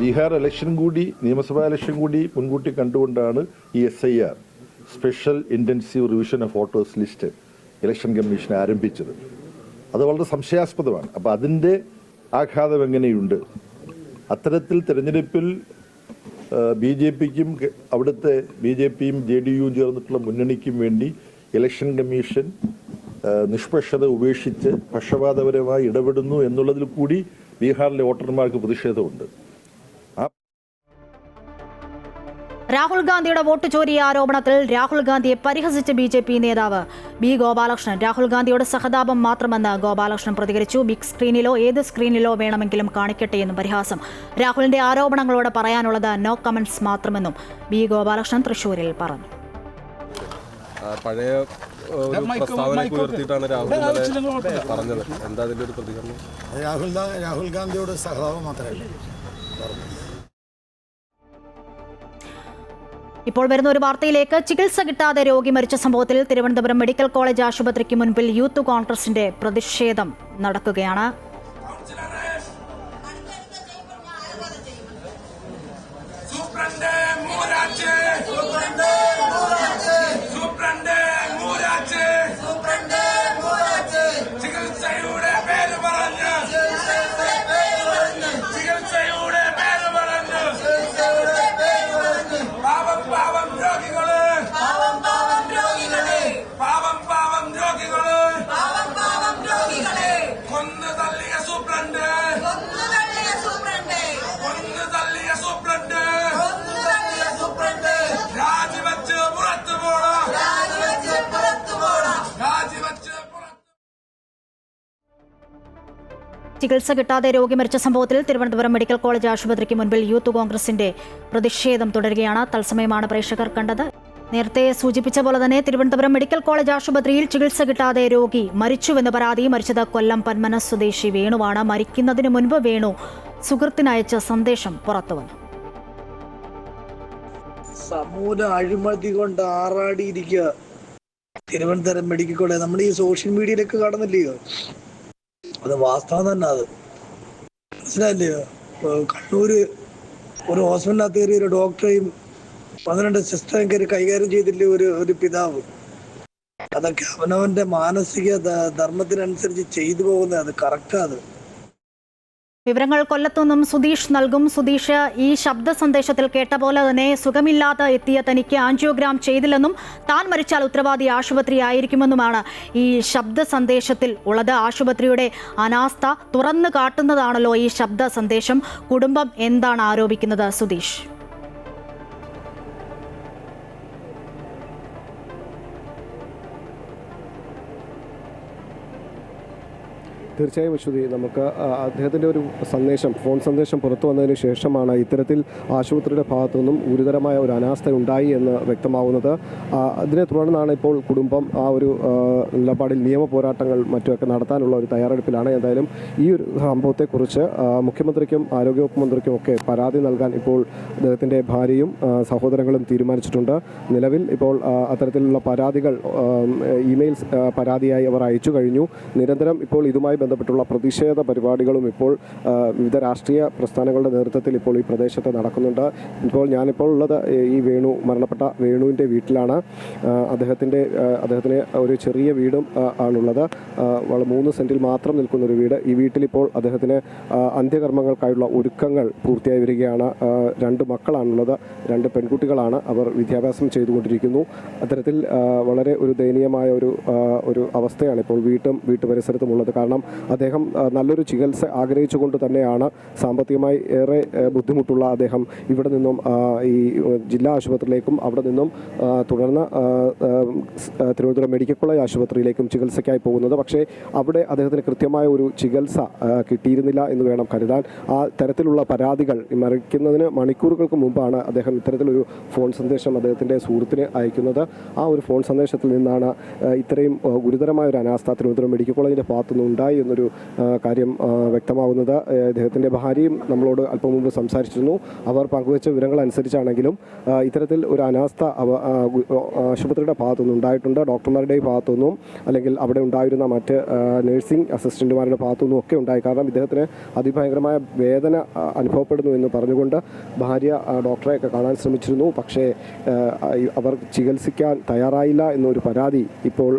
ബീഹാർ ഇലക്ഷൻ കൂടി നിയമസഭാ ഇലക്ഷൻ കൂടി മുൻകൂട്ടി കണ്ടുകൊണ്ടാണ് ഈ SIR special intensive revision of voters list election commission ആരംഭിച്ചത്. അത് വളരെ സംശയാസ്പദമാണ്. അപ്പോൾ അതിൻ്റെ ആഘാതം എങ്ങനെയുണ്ട്? അത്തരത്തിൽ തെരഞ്ഞെടുപ്പിൽ BJPക്കും അവിടുത്തെ BJPയും JDUവും ചേർന്നിട്ടുള്ള മുന്നണിക്കും വേണ്ടി ഇലക്ഷൻ കമ്മീഷൻ നിഷ്പക്ഷത ഉപേക്ഷിച്ച് പക്ഷപാതപരമായി ഇടപെടുന്നു എന്നുള്ളതിൽ കൂടി ബീഹാറിലെ വോട്ടർമാർക്ക് പ്രതിഷേധമുണ്ട്. രാഹുൽ ഗാന്ധിയുടെ വോട്ട് ചോരി ആരോപണത്തിൽ രാഹുൽ ഗാന്ധിയെ പരിഹസിച്ച BJP നേതാവ് B ഗോപാലകൃഷ്ണൻ രാഹുൽ ഗാന്ധിയുടെ സഹതാപം മാത്രമെന്ന് ഗോപാലകൃഷ്ണൻ പ്രതികരിച്ചു. ബിഗ് സ്ക്രീനിലോ ഏത് സ്ക്രീനിലോ വേണമെങ്കിലും കാണിക്കട്ടെ എന്നും പരിഹാസം. രാഹുലിന്റെ ആരോപണങ്ങളോട് പറയാനുള്ളത് നോ കമന്റ്സ് മാത്രമെന്നും B ഗോപാലകൃഷ്ണൻ തൃശൂരിൽ പറഞ്ഞു. പഴയ ഒരു പ്രസ്താവനയ്ക്ക് ഉയർത്തിയിട്ടാണ് രാഹുൽ പറഞ്ഞത്. എന്താ അതിന്റെ ഒരു പ്രതികരണം? രാഹുൽ ഗാന്ധിയോട് സഹതാപം മാത്രമല്ലേ. ഇപ്പോൾ വരുന്ന ഒരു വാർത്തയിലേക്ക്. ചികിത്സ കിട്ടാതെ രോഗി മരിച്ച സംഭവത്തിൽ തിരുവനന്തപുരം മെഡിക്കൽ കോളേജ് ആശുപത്രിക്ക് മുൻപിൽ യൂത്ത് കോൺഗ്രസിന്റെ പ്രതിഷേധം നടക്കുകയാണ്. ചികിത്സ കിട്ടാതെ രോഗി മരിച്ച സംഭവത്തിൽ തിരുവനന്തപുരം മെഡിക്കൽ കോളേജ് ആശുപത്രിക്ക് മുൻപിൽ യൂത്ത് കോൺഗ്രസിന്റെ പ്രതിഷേധം തുടരുകയാണ്. തത്സമയമാണ് പ്രേക്ഷകർ കണ്ടത്. നേരത്തെ സൂചിപ്പിച്ച പോലെ തന്നെ തിരുവനന്തപുരം മെഡിക്കൽ കോളേജ് ആശുപത്രിയിൽ ചികിത്സ കിട്ടാതെ രോഗി മരിച്ചുവെന്ന പരാതി. മരിച്ചത് കൊല്ലം പന്മന സ്വദേശി വേണുവാണ്. മരിക്കുന്നതിന് മുൻപ് വേണു സുഹൃത്തിനയച്ച സന്ദേശം പുറത്തുവന്നു. സമൂല അഴിമതി കൊണ്ട് ആറാടിയിരിക്കുക തിരുവനന്തപുരം മെഡിക്കൽ കോളേജ്. നമ്മൾ ഈ സോഷ്യൽ മീഡിയയിലൊക്കെ കാണുന്നില്ലയോ, അത് വാസ്തവം തന്നെ. അത് മനസ്സിലായില്ലയോ? കണ്ണൂര് ഒരു ഹോസ്പിറ്റലിനകത്ത് കയറി ഒരു ഡോക്ടറെയും 12 സിസ്റ്ററേയും കയറി കൈകാര്യം ചെയ്തില്ലേ ഒരു പിതാവ്. അതൊക്കെ അവനവന്റെ മാനസിക ധർമ്മത്തിനനുസരിച്ച് ചെയ്തു പോകുന്നത്. അത് കറക്റ്റാ. അത് വിവരങ്ങൾ കൊല്ലത്തുനിന്നും സുധീഷ് നൽകും. സുധീഷ്, ഈ ശബ്ദ സന്ദേശത്തിൽ കേട്ട പോലെ തന്നെ സുഖമില്ലാതെ എത്തിയ തനിക്ക് ആൻജിയോഗ്രാം ചെയ്തില്ലെന്നും താൻ മരിച്ചാൽ ഉത്തരവാദി ആശുപത്രി ആയിരിക്കുമെന്നുമാണ് ഈ ശബ്ദ സന്ദേശത്തിൽ ഉള്ളത്. ആശുപത്രിയുടെ അനാസ്ഥ തുറന്നു കാട്ടുന്നതാണല്ലോ ഈ ശബ്ദ സന്ദേശം. കുടുംബം എന്താണ് ആരോപിക്കുന്നത് സുധീഷ്? തീർച്ചയായും അശ്വതി, നമുക്ക് അദ്ദേഹത്തിൻ്റെ ഒരു സന്ദേശം, ഫോൺ സന്ദേശം പുറത്തു വന്നതിന് ശേഷമാണ് ഇത്തരത്തിൽ ആശുപത്രിയുടെ ഭാഗത്തു നിന്നും ഗുരുതരമായ ഒരു അനാസ്ഥ ഉണ്ടായി എന്ന് വ്യക്തമാവുന്നത്. അതിനെ തുടർന്നാണ് ഇപ്പോൾ കുടുംബം ആ ഒരു നിലപാടിൽ നിയമ പോരാട്ടങ്ങൾ മറ്റുമൊക്കെ നടത്താനുള്ള ഒരു തയ്യാറെടുപ്പിലാണ്. എന്തായാലും ഈ ഒരു സംഭവത്തെക്കുറിച്ച് മുഖ്യമന്ത്രിക്കും ആരോഗ്യവകുപ്പ് മന്ത്രിക്കും ഒക്കെ പരാതി നൽകാൻ ഇപ്പോൾ അദ്ദേഹത്തിൻ്റെ ഭാര്യയും സഹോദരങ്ങളും തീരുമാനിച്ചിട്ടുണ്ട്. നിലവിൽ ഇപ്പോൾ അത്തരത്തിലുള്ള പരാതികൾ ഇമെയിൽ പരാതിയായി അവർ അയച്ചു കഴിഞ്ഞു. നിരന്തരം ഇപ്പോൾ ഇതുമായി ബന്ധപ്പെട്ടുള്ള പ്രതിഷേധ പരിപാടികളും ഇപ്പോൾ വിവിധ രാഷ്ട്രീയ പ്രസ്ഥാനങ്ങളുടെ നേതൃത്വത്തിൽ ഇപ്പോൾ ഈ പ്രദേശത്ത് നടക്കുന്നുണ്ട്. ഞാനിപ്പോൾ ഉള്ളത് ഈ മരണപ്പെട്ട വേണുവിൻ്റെ വീട്ടിലാണ്. അദ്ദേഹത്തിന് ഒരു ചെറിയ വീടും ആണുള്ളത്. 3 സെൻറ്റിൽ മാത്രം നിൽക്കുന്ന ഒരു വീട്. ഈ വീട്ടിലിപ്പോൾ അദ്ദേഹത്തിന് അന്ത്യകർമ്മങ്ങൾക്കായുള്ള ഒരുക്കങ്ങൾ പൂർത്തിയായി വരികയാണ്. 2 മക്കളാണുള്ളത്, 2 പെൺകുട്ടികളാണ്. അവർ വിദ്യാഭ്യാസം ചെയ്തുകൊണ്ടിരിക്കുന്നു. അത്തരത്തിൽ വളരെ ഒരു ദയനീയമായ ഒരു അവസ്ഥയാണ് ഇപ്പോൾ വീട്ടുപരിസരത്തും ഉള്ളത്. കാരണം അദ്ദേഹം നല്ലൊരു ചികിത്സ ആഗ്രഹിച്ചുകൊണ്ട് തന്നെയാണ്, സാമ്പത്തികമായി ഏറെ ബുദ്ധിമുട്ടുള്ള അദ്ദേഹം ഇവിടെ നിന്നും ഈ ജില്ലാ ആശുപത്രിയിലേക്കും അവിടെ നിന്നും തുടർന്ന് തിരുവനന്തപുരം മെഡിക്കൽ കോളേജ് ആശുപത്രിയിലേക്കും ചികിത്സയ്ക്കായി പോകുന്നത്. പക്ഷേ അവിടെ അദ്ദേഹത്തിന് കൃത്യമായ ഒരു ചികിത്സ കിട്ടിയിരുന്നില്ല എന്ന് വേണം കരുതാൻ. ആ തരത്തിലുള്ള പരാതികൾ മരിക്കുന്നതിന് മണിക്കൂറുകൾക്ക് മുമ്പാണ് അദ്ദേഹം ഇത്തരത്തിലൊരു ഫോൺ സന്ദേശം അദ്ദേഹത്തിൻ്റെ സുഹൃത്തിന് അയക്കുന്നത്. ആ ഒരു ഫോൺ സന്ദേശത്തിൽ നിന്നാണ് ഇത്രയും ഗുരുതരമായ ഒരു അനാസ്ഥ തിരുവനന്തപുരം മെഡിക്കൽ കോളേജിൻ്റെ ഭാഗത്തുനിന്ന് ഉണ്ടായി എന്നൊരു കാര്യം വ്യക്തമാവുന്നത്. ഇദ്ദേഹത്തിൻ്റെ ഭാര്യയും നമ്മളോട് അല്പം മുമ്പ് സംസാരിച്ചിരുന്നു. അവർ പങ്കുവച്ച വിവരങ്ങൾ അനുസരിച്ചാണെങ്കിലും ഇത്തരത്തിൽ ഒരു അനാസ്ഥ ആശുപത്രിയുടെ ഭാഗത്തുനിന്ന് ഉണ്ടായിട്ടുണ്ട്. ഡോക്ടർമാരുടെ ഭാഗത്തുനിന്നും അല്ലെങ്കിൽ അവിടെ ഉണ്ടായിരുന്ന മറ്റ് നഴ്സിംഗ് അസിസ്റ്റന്റുമാരുടെ ഭാഗത്തുനിന്നും ഒക്കെ ഉണ്ടായി. കാരണം ഇദ്ദേഹത്തിന് അതിഭയങ്കരമായ വേദന അനുഭവപ്പെടുന്നു എന്ന് പറഞ്ഞുകൊണ്ട് ഭാര്യ ഡോക്ടറെയൊക്കെ കാണാൻ ശ്രമിച്ചിരുന്നു. പക്ഷേ അവർ ചികിത്സിക്കാൻ തയ്യാറായില്ല എന്നൊരു പരാതി ഇപ്പോൾ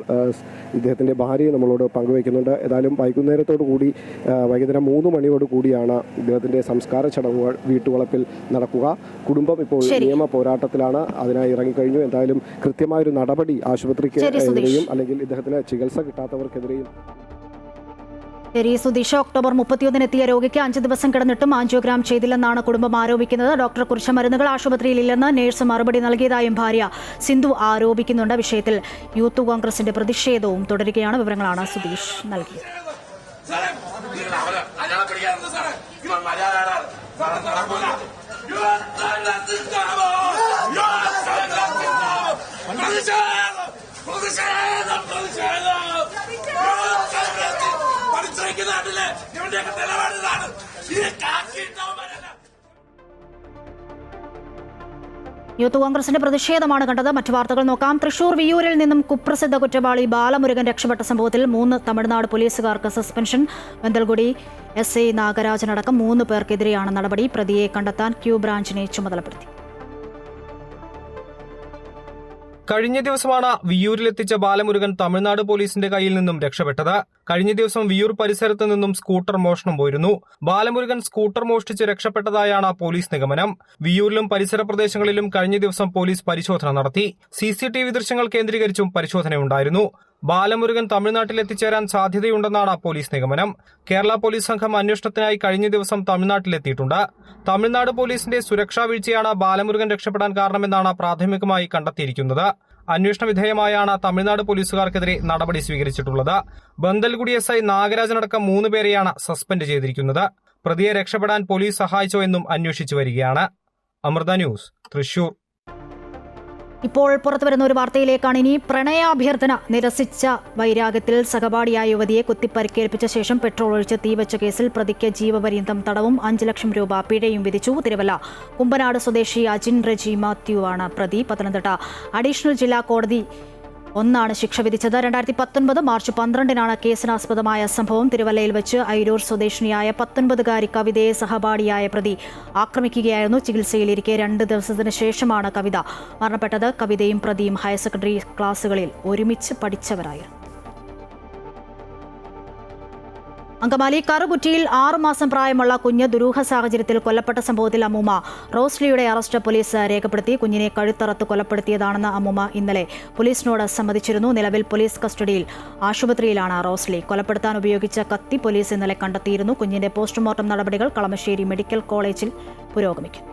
ഇദ്ദേഹത്തിൻ്റെ ഭാര്യയെ നമ്മളോട് പങ്കുവയ്ക്കുന്നുണ്ട്. ഏതായാലും വൈകുന്നേരം 3 മണിയോട് കൂടിയാണ് ഇദ്ദേഹത്തിൻ്റെ സംസ്കാര ചടങ്ങുകൾ വീട്ടുവളപ്പിൽ നടക്കുക. കുടുംബം ഇപ്പോൾ നിയമ പോരാട്ടത്തിലാണ്, അതിനായി ഇറങ്ങിക്കഴിഞ്ഞു. എന്തായാലും കൃത്യമായൊരു നടപടി ആശുപത്രിക്ക് എതിരെയും അല്ലെങ്കിൽ ഇദ്ദേഹത്തിന് ചികിത്സ കിട്ടാത്തവർക്കെതിരെയും. ശരി സുധീഷ്, ഒക്ടോബർ 31 എത്തിയ രോഗിക്ക് 5 ദിവസം കിടന്നിട്ടും ആൻജിയോഗ്രാം ചെയ്തില്ലെന്നാണ് കുടുംബം ആരോപിക്കുന്നത്. ഡോക്ടർ കുറിച്ച മരുന്നുകൾ ആശുപത്രിയിൽ ഇല്ലെന്ന് നേഴ്സ് മറുപടി നൽകിയതായും ഭാര്യ സിന്ധു ആരോപിക്കുന്നുണ്ട്. വിഷയത്തിൽ യൂത്ത് കോൺഗ്രസിന്റെ പ്രതിഷേധവും തുടരുകയാണ്. വിവരങ്ങളാണ് സുധീഷ് നൽകിയത്. യൂത്ത് കോൺഗ്രസിന്റെ പ്രതിഷേധമാണ് കണ്ടത്. മറ്റു വാർത്തകൾ നോക്കാം. തൃശൂർ വിയ്യൂരിൽ നിന്നും കുപ്രസിദ്ധ കുറ്റവാളി ബാലമുരുകൻ രക്ഷപ്പെട്ട സംഭവത്തിൽ 3 തമിഴ്നാട് പോലീസുകാർക്ക് സസ്പെൻഷൻ. വെന്തൽഗുഡി SI നാഗരാജനടക്കം 3 പേർക്കെതിരെയാണ് നടപടി. പ്രതിയെ കണ്ടെത്താൻ ക്യൂബ്രാഞ്ചിനെ ചുമതലപ്പെടുത്തി. കഴിഞ്ഞ ദിവസമാണ് വിയ്യൂരിലെത്തിച്ച ബാലമുരുകൻ തമിഴ്നാട് പോലീസിന്റെ കയ്യിൽ നിന്നും രക്ഷപ്പെട്ടത്. കഴിഞ്ഞ ദിവസം വിയ്യൂർ പരിസരത്ത് നിന്നും സ്കൂട്ടർ മോഷണം പോയിരുന്നു. ബാലമുരുകൻ സ്കൂട്ടർ മോഷ്ടിച്ച് രക്ഷപ്പെട്ടതായാണ് പോലീസ് നിഗമനം. വിയ്യൂരിലും പരിസര പ്രദേശങ്ങളിലും കഴിഞ്ഞ ദിവസം പോലീസ് പരിശോധന നടത്തി. CCTV ദൃശ്യങ്ങൾ കേന്ദ്രീകരിച്ചും പരിശോധനയുണ്ടായിരുന്നു. ബാലമുരുകൻ തമിഴ്നാട്ടിൽ എത്തിച്ചേരാൻ സാധ്യതയുണ്ടെന്നാണ് പോലീസ് നിഗമനം. കേരള പോലീസ് സംഘം അന്വേഷണത്തിനായി കഴിഞ്ഞ ദിവസം തമിഴ്നാട്ടിലെത്തിയിട്ടുണ്ട്. തമിഴ്നാട് പോലീസിന്റെ സുരക്ഷാ വീഴ്ചയാണ് ബാലമുരുകൻ രക്ഷപ്പെടാൻ കാരണമെന്നാണ് പ്രാഥമികമായി കണ്ടെത്തിയിരിക്കുന്നത്. അന്വേഷണ വിധേയമായാണ് തമിഴ്നാട് പോലീസുകാർക്കെതിരെ നടപടി സ്വീകരിച്ചിട്ടുള്ളത്. ബന്തൽഗുഡി SI നാഗരാജനടക്കം 3 പേരെയാണ് സസ്പെൻഡ് ചെയ്തിരിക്കുന്നത്. പ്രതിയെ രക്ഷപ്പെടാൻ പോലീസ് സഹായിച്ചോ എന്നും അന്വേഷിച്ചു വരികയാണ്. അമൃത ന്യൂസ്, തൃശൂർ. ഇപ്പോൾ പുറത്തുവരുന്ന ഒരു വാർത്തയിലേക്കാണ് ഇനി. പ്രണയാഭ്യർത്ഥന നിരസിച്ച വൈരാഗ്യത്തിൽ സഹപാഠിയായ യുവതിയെ കുത്തിപ്പരിക്കേൽപ്പിച്ച ശേഷം പെട്രോൾ ഒഴിച്ച് തീവച്ച കേസിൽ പ്രതിക്ക് ജീവപര്യന്തം തടവും 5 ലക്ഷം രൂപ പിഴയും വിധിച്ചു. തിരുവല്ല കുമ്പനാട് സ്വദേശി അജിൻ റജി മാത്യു ആണ് പ്രതി. പത്തനംതിട്ട അഡീഷണൽ ജില്ലാ കോടതി 1 ശിക്ഷ വിധിച്ചത്. 2019 മാർച്ച് 12 കേസിനാസ്പദമായ സംഭവം. തിരുവല്ലയിൽ വെച്ച് ഐരൂർ സ്വദേശിനിയായ 19-കാരി കവിതയെ സഹപാഠിയായ പ്രതി ആക്രമിക്കുകയായിരുന്നു. ചികിത്സയിലിരിക്കെ 2 ദിവസത്തിന് ശേഷമാണ് കവിത മരണപ്പെട്ടത്. കവിതയും പ്രതിയും ഹയർ സെക്കൻഡറി ക്ലാസുകളിൽ ഒരുമിച്ച് പഠിച്ചവരായിരുന്നു. അങ്കമാലി കറുകുറ്റിയിൽ 6 മാസം പ്രായമുള്ള കുഞ്ഞ് ദുരൂഹ സാഹചര്യത്തിൽ കൊല്ലപ്പെട്ട സംഭവത്തിൽ അമ്മൂമ്മ റോസ്ലിയുടെ അറസ്റ്റ് പോലീസ് രേഖപ്പെടുത്തി. കുഞ്ഞിനെ കഴുത്തറത്ത് കൊലപ്പെടുത്തിയതാണെന്ന് അമ്മൂമ്മ ഇന്നലെ പോലീസിനോട് സമ്മതിച്ചിരുന്നു. നിലവിൽ പോലീസ് കസ്റ്റഡിയിൽ ആശുപത്രിയിലാണ് റോസ്ലി. കൊലപ്പെടുത്താൻ ഉപയോഗിച്ച കത്തി പോലീസ് ഇന്നലെ കണ്ടെത്തിയിരുന്നു. കുഞ്ഞിന്റെ പോസ്റ്റ്മോർട്ടം നടപടികൾ കളമശ്ശേരി മെഡിക്കൽ കോളേജിൽ പുരോഗമിക്കുന്നു.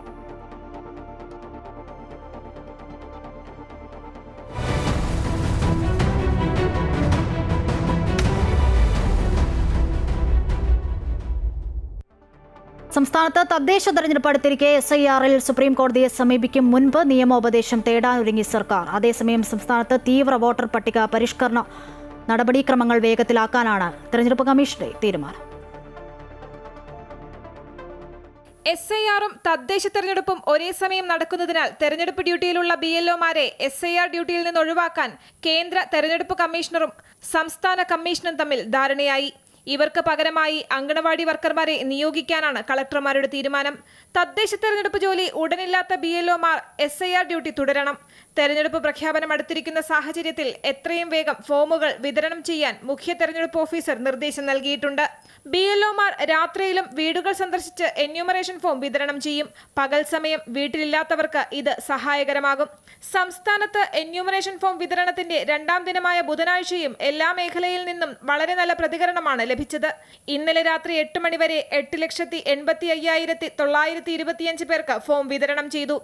സംസ്ഥാനത്ത് തദ്ദേശ തെരഞ്ഞെടുപ്പ് അടുത്തിരിക്കെ SIRൽ സുപ്രീം കോടതിയെ സമീപിക്കും മുൻപ് നിയമോപദേശം തേടാനൊരുങ്ങി സർക്കാർ. അതേസമയം സംസ്ഥാനത്ത് തീവ്ര വോട്ടർ പട്ടിക പരിഷ്കരണ നടപടിക്രമങ്ങൾ വേഗത്തിലാക്കാനാണ് തെരഞ്ഞെടുപ്പ് കമ്മീഷന്റെ തീരുമാനം. SIRും തദ്ദേശ തെരഞ്ഞെടുപ്പും ഒരേ സമയം നടക്കുന്നതിനാൽ തെരഞ്ഞെടുപ്പ് ഡ്യൂട്ടിയിലുള്ള BLOമാരെ SIR ഡ്യൂട്ടിയിൽ നിന്ന് ഒഴിവാക്കാൻ കേന്ദ്ര തെരഞ്ഞെടുപ്പ് കമ്മീഷണറും സംസ്ഥാന കമ്മീഷനും തമ്മിൽ ധാരണയായി. ഇവർക്ക് പകരമായി അങ്കണവാടി വർക്കർമാരെ നിയോഗിക്കാനാണ് കളക്ടർമാരുടെ തീരുമാനം. തദ്ദേശ തെരഞ്ഞെടുപ്പ് ജോലി ഉടനില്ലാത്ത BLOമാർ SIR ഡ്യൂട്ടി തുടരണം. തെരഞ്ഞെടുപ്പ് പ്രഖ്യാപനം അടുത്തിരിക്കുന്ന സാഹചര്യത്തിൽ എത്രയും വേഗം ഫോമുകൾ വിതരണം ചെയ്യാൻ മുഖ്യ തെരഞ്ഞെടുപ്പ് ഓഫീസർ നിർദ്ദേശം നൽകിയിട്ടുണ്ട്. BLOമാർ രാത്രിയിലും വീടുകൾ സന്ദർശിച്ച് എന്യൂമറേഷൻ ഫോം വിതരണം ചെയ്യും. പകൽ സമയം വീട്ടിലില്ലാത്തവർക്ക് ഇത് സഹായകരമാകും. സംസ്ഥാനത്ത് എന്യൂമറേഷൻ ഫോം വിതരണത്തിന്റെ 2ാം ദിനമായ ബുധനാഴ്ചയും എല്ലാ മേഖലയിൽ നിന്നും വളരെ നല്ല പ്രതികരണമാണ് ലഭിച്ചത്. ഇന്നലെ രാത്രി 8 മണിവരെ 8,85,925 പേർക്ക് ഫോം വിതരണം ചെയ്തു.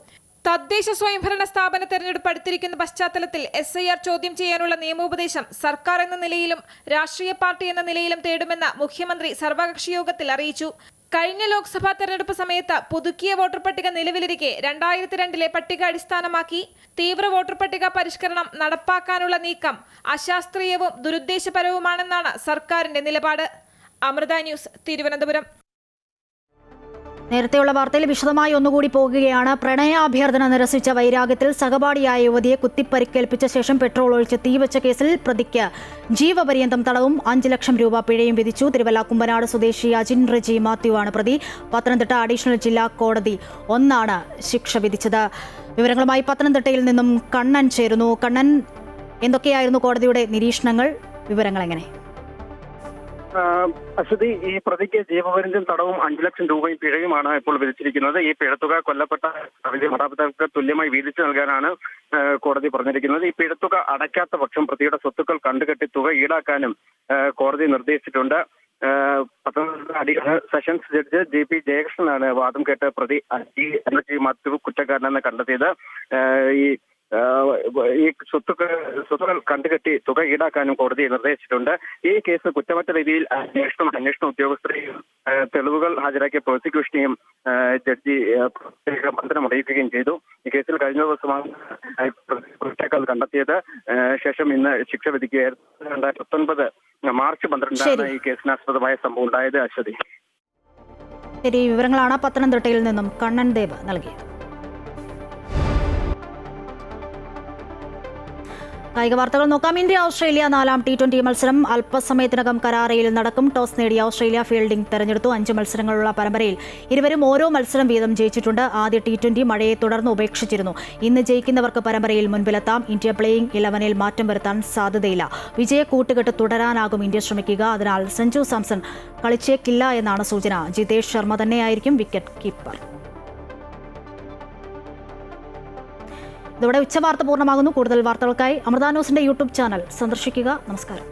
തദ്ദേശ സ്വയംഭരണ സ്ഥാപന തെരഞ്ഞെടുപ്പ് അടുത്തിരിക്കുന്ന പശ്ചാത്തലത്തിൽ SIR ചോദ്യം ചെയ്യാനുള്ള നിയമോപദേശം സർക്കാർ എന്ന നിലയിലും രാഷ്ട്രീയ പാർട്ടി എന്ന നിലയിലും തേടുമെന്ന് മുഖ്യമന്ത്രി സർവകക്ഷി യോഗത്തിൽ അറിയിച്ചു. കഴിഞ്ഞ ലോക്സഭാ തെരഞ്ഞെടുപ്പ് സമയത്ത് പുതുക്കിയ വോട്ടർ പട്ടിക നിലവിലിരിക്കെ 2002 പട്ടിക അടിസ്ഥാനമാക്കി തീവ്ര വോട്ടർ പട്ടിക പരിഷ്കരണം നടപ്പാക്കാനുള്ള നീക്കം അശാസ്ത്രീയവും ദുരുദ്ദേശപരവുമാണെന്നാണ് സർക്കാരിന്റെ നിലപാട്. അമൃത ന്യൂസ്, തിരുവനന്തപുരം. നേരത്തെയുള്ള വാർത്തയിൽ വിശദമായി ഒന്നുകൂടി പോകുകയാണ്. പ്രണയാഭ്യർത്ഥന നിരസിച്ച വൈരാഗ്യത്തിൽ സഹപാഠിയായ യുവതിയെ കുത്തിപ്പരിക്കേൽപ്പിച്ച ശേഷം പെട്രോൾ ഒഴിച്ച് തീവച്ച കേസിൽ പ്രതിക്ക് ജീവപര്യന്തം തടവും 5 ലക്ഷം രൂപ പിഴയും വിധിച്ചു. തിരുവല്ല കുമ്പനാട് സ്വദേശി അജിൻ റജി മാത്യു ആണ് പ്രതി. പത്തനംതിട്ട അഡീഷണൽ ജില്ലാ കോടതി 1 ശിക്ഷ വിധിച്ചത്. വിവരങ്ങളുമായി പത്തനംതിട്ടയിൽ നിന്നും കണ്ണൻ ചേരുന്നു. കണ്ണൻ, എന്തൊക്കെയായിരുന്നു കോടതിയുടെ നിരീക്ഷണങ്ങൾ? വിവരങ്ങൾ എങ്ങനെ? അശ്വതി, ഈ പ്രതിക്ക് ജീവപര്യന്തം തടവും 5 ലക്ഷം രൂപയും പിഴയുമാണ് ഇപ്പോൾ വിധിച്ചിരിക്കുന്നത്. ഈ പിഴത്തുക കൊല്ലപ്പെട്ട മാതാപിതാക്കൾക്ക് തുല്യമായി വീതിച്ചു നൽകാനാണ് കോടതി പറഞ്ഞിരിക്കുന്നത്. ഈ പിഴത്തുക അടയ്ക്കാത്ത പക്ഷം പ്രതിയുടെ സ്വത്തുക്കൾ കണ്ടുകെട്ടി തുക ഈടാക്കാനും കോടതി നിർദ്ദേശിച്ചിട്ടുണ്ട്. സെഷൻസ് ജഡ്ജ് JP ജയകൃഷ്ണനാണ് വാദം കേട്ട് പ്രതി അജിൻ മാത്യു കുറ്റക്കാരനെന്ന് കണ്ടെത്തിയത്. ഈ സ്വത്തുക്കൾ കണ്ടുകെട്ടി തുക ഈടാക്കാനും കോടതി നിർദ്ദേശിച്ചിട്ടുണ്ട്. ഈ കേസ് കുറ്റമറ്റ രീതിയിൽ അന്വേഷണ ഉദ്യോഗസ്ഥരെയും തെളിവുകൾ ഹാജരാക്കിയ പ്രോസിക്യൂഷനെയും ജഡ്ജി ബന്ധനം അറിയിക്കുകയും ചെയ്തു. ഈ കേസിൽ കഴിഞ്ഞ ദിവസമാണ് കുറ്റക്കാർ കണ്ടെത്തിയത്. ശേഷം ഇന്ന് ശിക്ഷ വിധിക്കുകയായിരുന്നു. 2019 മാർച്ച് 12 ഈ കേസിനാസ്പദമായ സംഭവം ഉണ്ടായത്. അശ്വതി, ശരി, വിവരങ്ങളാണ് പത്തനംതിട്ടയിൽ നിന്നും കണ്ണൻ ദേവ് നൽകിയത്. കായിക വാർത്തകൾ നോക്കാം. ഇന്ത്യ ഓസ്ട്രേലിയ 4ാം T20 മത്സരം അല്പസമയത്തിനകം കരാറയിൽ നടക്കും. ടോസ് നേടിയ ഓസ്ട്രേലിയ ഫീൽഡിംഗ് തെരഞ്ഞെടുത്തു. 5 മത്സരങ്ങളുള്ള പരമ്പരയിൽ ഇരുവരും ഓരോ മത്സരം വീതം ജയിച്ചിട്ടുണ്ട്. ആദ്യ T20 മഴയെ തുടർന്ന് ഉപേക്ഷിച്ചിരുന്നു. ഇന്ന് ജയിക്കുന്നവർക്ക് പരമ്പരയിൽ മുൻപിലെത്താം. ഇന്ത്യ പ്ലേയിംഗ് 11-ൽ മാറ്റം വരുത്താൻ സാധ്യതയില്ല. വിജയ കൂട്ടുകെട്ട് തുടരാനാകും ഇന്ത്യ ശ്രമിക്കുക. അതിനാൽ സഞ്ജു സാംസൺ കളിച്ചേക്കില്ല എന്നാണ് സൂചന. ജിതേഷ് ശർമ്മ തന്നെയായിരിക്കും വിക്കറ്റ് കീപ്പർ. ഇതോടെ ഉച്ചവാർത്ത പൂർണ്ണമാകുന്നു. കൂടുതൽ വാർത്തകൾക്കായി അമൃത ന്യൂസിന്റെ യൂട്യൂബ് ചാനൽ സന്ദർശിക്കുക. നമസ്കാരം.